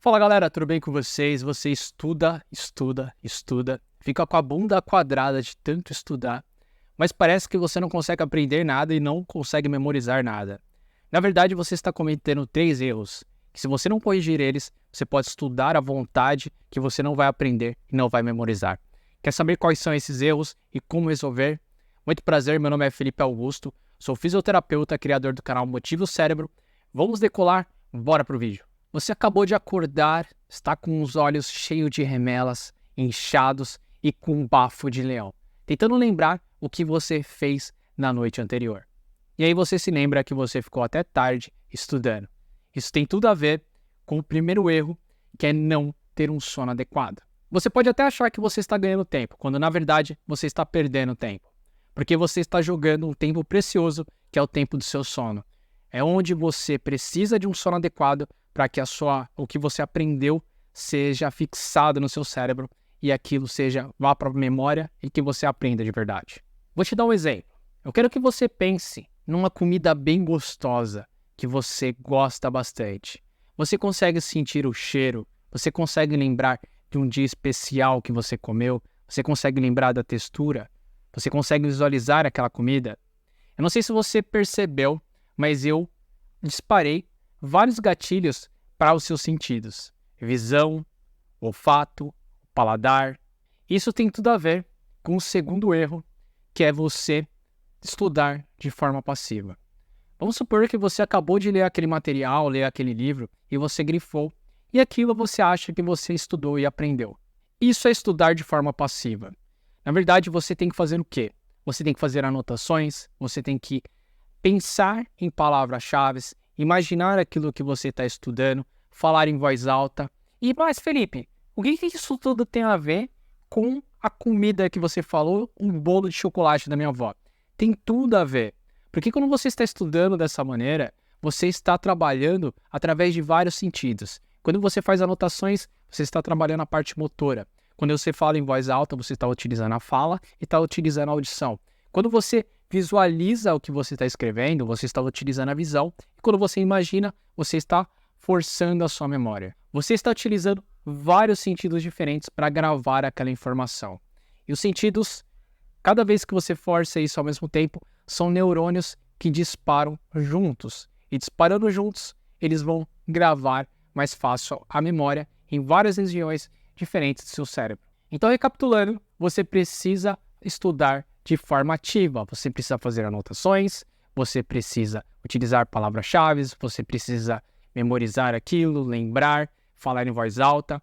Fala galera, tudo bem com vocês? Você estuda, fica com a bunda quadrada de tanto estudar, mas parece que você não consegue aprender nada e não consegue memorizar nada. Na verdade, você está cometendo 3 erros, que se você não corrigir eles, você pode estudar à vontade que você não vai aprender e não vai memorizar. Quer saber quais são esses erros e como resolver? Muito prazer, meu nome é Felipe Augusto, sou fisioterapeuta, criador do canal Motiva o Cérebro. Vamos decolar? Bora pro vídeo! Você acabou de acordar, está com os olhos cheios de remelas, inchados e com um bafo de leão, tentando lembrar o que você fez na noite anterior. E aí você se lembra que você ficou até tarde estudando. Isso tem tudo a ver com o primeiro erro, que é não ter um sono adequado. Você pode até achar que você está ganhando tempo, quando na verdade você está perdendo tempo. Porque você está jogando um tempo precioso, que é o tempo do seu sono. É onde você precisa de um sono adequado para que o que você aprendeu seja fixado no seu cérebro e aquilo vá para a memória e que você aprenda de verdade. Vou te dar um exemplo. Eu quero que você pense numa comida bem gostosa que você gosta bastante. Você consegue sentir o cheiro? Você consegue lembrar de um dia especial que você comeu? Você consegue lembrar da textura? Você consegue visualizar aquela comida? Eu não sei se você percebeu, mas eu disparei vários gatilhos para os seus sentidos. Visão, olfato, paladar. Isso tem tudo a ver com o segundo erro, que é você estudar de forma passiva. Vamos supor que você acabou de ler aquele material, ler aquele livro, e você grifou, e aquilo você acha que você estudou e aprendeu. Isso é estudar de forma passiva. Na verdade, você tem que fazer o quê? Você tem que fazer anotações, você tem que pensar em palavras-chave, imaginar aquilo que você está estudando, falar em voz alta. Mas, Felipe, o que isso tudo tem a ver com a comida que você falou, um bolo de chocolate da minha avó? Tem tudo a ver. Porque quando você está estudando dessa maneira, você está trabalhando através de vários sentidos. Quando você faz anotações, você está trabalhando a parte motora. Quando você fala em voz alta, você está utilizando a fala e está utilizando a audição. Quando você visualiza o que você está escrevendo, você está utilizando a visão. E quando você imagina, você está forçando a sua memória. Você está utilizando vários sentidos diferentes para gravar aquela informação. E os sentidos, cada vez que você força isso ao mesmo tempo, são neurônios que disparam juntos. E disparando juntos, eles vão gravar mais fácil a memória em várias regiões diferentes do seu cérebro. Então, recapitulando, você precisa estudar de forma ativa. Você precisa fazer anotações, você precisa utilizar palavras-chave, você precisa memorizar aquilo, lembrar, falar em voz alta.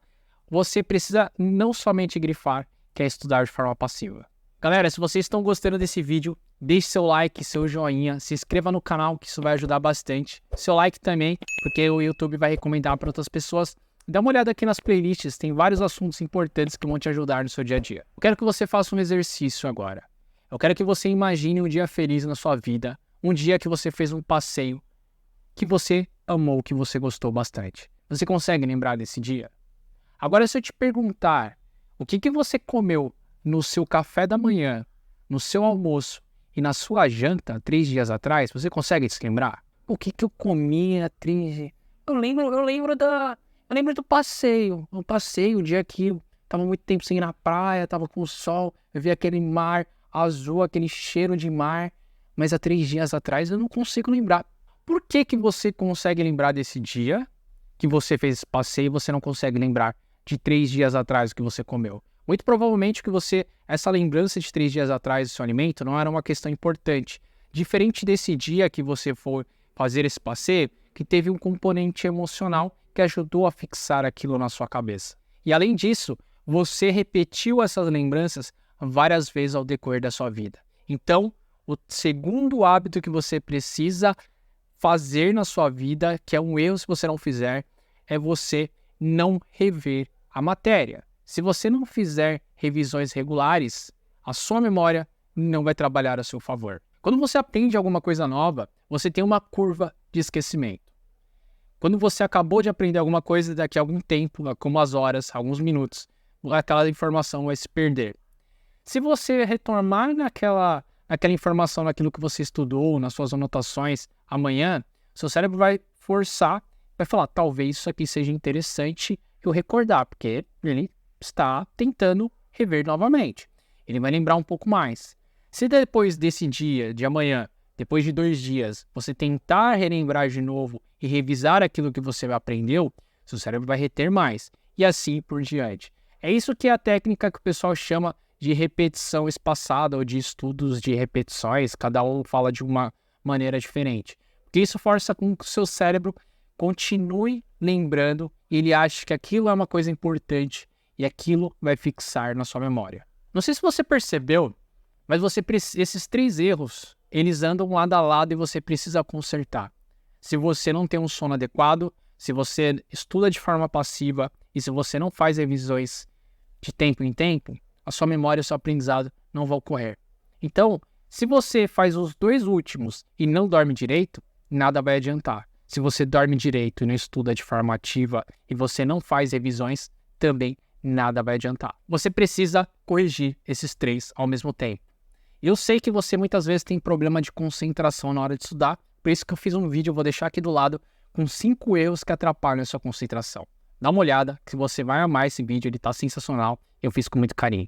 Você precisa não somente grifar, que é estudar de forma passiva. Galera, se vocês estão gostando desse vídeo, deixe seu like, seu joinha, se inscreva no canal, que isso vai ajudar bastante. Seu like também, porque o YouTube vai recomendar para outras pessoas. Dá uma olhada aqui nas playlists, tem vários assuntos importantes que vão te ajudar no seu dia a dia. Eu quero que você faça um exercício agora. Eu quero que você imagine um dia feliz na sua vida, um dia que você fez um passeio, que você amou, que você gostou bastante. Você consegue lembrar desse dia? Agora, se eu te perguntar, o que você comeu no seu café da manhã, no seu almoço e na sua janta 3 dias atrás, você consegue se lembrar? O que eu comia 3 dias? Eu lembro do passeio. O passeio, o dia que eu tava muito tempo sem ir na praia, tava com o sol, eu vi aquele mar azul, aquele cheiro de mar, mas há 3 dias atrás eu não consigo lembrar. Por que você consegue lembrar desse dia que você fez esse passeio e você não consegue lembrar de 3 dias atrás o que você comeu? Muito provavelmente que essa lembrança de 3 dias atrás do seu alimento não era uma questão importante. Diferente desse dia que você for fazer esse passeio, que teve um componente emocional que ajudou a fixar aquilo na sua cabeça. E além disso, você repetiu essas lembranças várias vezes ao decorrer da sua vida. Então, o segundo hábito que você precisa fazer na sua vida, que é um erro se você não fizer, é você não rever a matéria. Se você não fizer revisões regulares, a sua memória não vai trabalhar a seu favor. Quando você aprende alguma coisa nova, você tem uma curva de esquecimento. Quando você acabou de aprender alguma coisa, daqui a algum tempo, algumas horas, alguns minutos, aquela informação vai se perder. Se você retomar naquela informação, naquilo que você estudou, nas suas anotações, amanhã, seu cérebro vai forçar vai falar, talvez isso aqui seja interessante eu recordar, porque ele está tentando rever novamente. Ele vai lembrar um pouco mais. Se depois desse dia, de amanhã, depois de 2 dias, você tentar relembrar de novo e revisar aquilo que você aprendeu, seu cérebro vai reter mais. E assim por diante. É isso que é a técnica que o pessoal chama de repetição espaçada ou de estudos de repetições. Cada um fala de uma maneira diferente. Porque isso força com que o seu cérebro continue lembrando e ele acha que aquilo é uma coisa importante e aquilo vai fixar na sua memória. Não sei se você percebeu, mas esses 3 erros, eles andam lado a lado e você precisa consertar. Se você não tem um sono adequado, se você estuda de forma passiva e se você não faz revisões de tempo em tempo, a sua memória e o seu aprendizado não vão ocorrer. Então, se você faz os 2 últimos e não dorme direito, nada vai adiantar. Se você dorme direito e não estuda de forma ativa e você não faz revisões, também nada vai adiantar. Você precisa corrigir esses 3 ao mesmo tempo. Eu sei que você muitas vezes tem problema de concentração na hora de estudar, por isso que eu fiz um vídeo, eu vou deixar aqui do lado, com 5 erros que atrapalham a sua concentração. Dá uma olhada, que você vai amar esse vídeo, ele está sensacional, eu fiz com muito carinho.